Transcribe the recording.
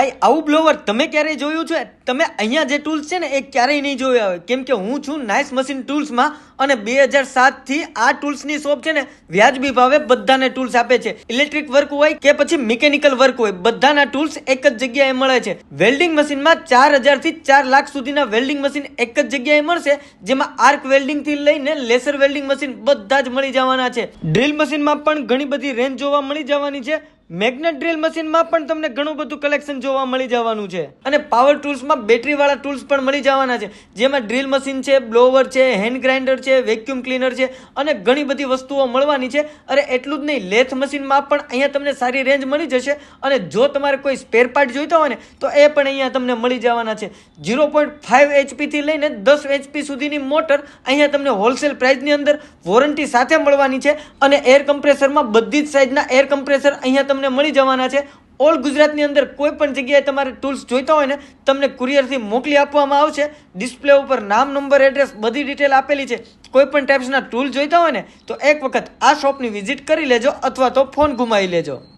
ભાઈ આવું બ્લોવર તમે ક્યારેય જોયું છે? તમે અહીંયા જે ટૂલ્સ છે ને એ ક્યારેય નહીં જોયા હોય, કેમ કે હું છું નાઇસ મશીન ટૂલ્સમાં અને 2007 થી આ ટૂલ્સની શોપ છે ને વ્યાજબી ભાવે બધાને ટૂલ્સ આપે છે. ઇલેક્ટ્રિક વર્ક હોય કે પછી મિકેનિકલ વર્ક હોય, બધાના ટૂલ્સ એક જ જગ્યાએ મળે છે. વેલ્ડિંગ મશીનમાં 4000 થી 4 લાખ સુધીના વેલ્ડિંગ મશીન એક જ જગ્યાએ મળશે, જેમાં આર્ક વેલ્ડિંગ થી લઈને લેસર વેલ્ડિંગ મશીન બધા જ મળી જવાના છે. ડ્રીલ મશીનમાં પણ ઘણી બધી રેન્જ જોવા મળી જવાની છે. મેગ્નેટ ડ્રીલ મશીનમાં પણ તમને ઘણું બધું કલેક્શન જોવા મળી જવાનું છે. અને પાવર ટૂલ્સમાં બેટરી વાળા ટૂલ્સ પણ મળી જવાના છે, જેમાં ડ્રીલ મશીન છે, બ્લોવર છે, હેન્ડ ગ્રાઇન્ડર છે, વેક્યુમ ક્લીનર છે અને ઘણી બધી વસ્તુઓ મળવાની છે. અરે એટલું જ નહીં, લેથ મશીનમાં પણ અહીંયા તમને સારી રેન્જ મળી જશે. અને જો તમારે કોઈ સ્પેર પાર્ટ જોઈતા હોય ને તો એ પણ અહીંયા તમને મળી જવાના છે. 0.5 HP થી લઈને 10 HP સુધીની મોટર અહીંયા તમને હોલસેલ પ્રાઇસની અંદર વોરંટી સાથે મળવાની છે. અને એર કમ્પ્રેસરમાં બધી જ સાઇઝના એર કમ્પ્રેસર અહીંયા તમને મળી જવાના છે. ઓલ ગુજરાતની અંદર કોઈ પણ જગ્યાએ તમારે ટૂલ્સ જોઈતા હોય ને તમને કુરિયરથી મોકલી આપવામાં આવશે. ડિસ્પ્લે ઉપર નામ, નંબર, એડ્રેસ બધી ડિટેલ આપેલી છે. કોઈ પણ ટાઈપ્સના ટૂલ જોઈતા હોય ને તો એક વખત આ શોપની વિઝિટ કરી લેજો અથવા તો ફોન ઘુમાવી લેજો.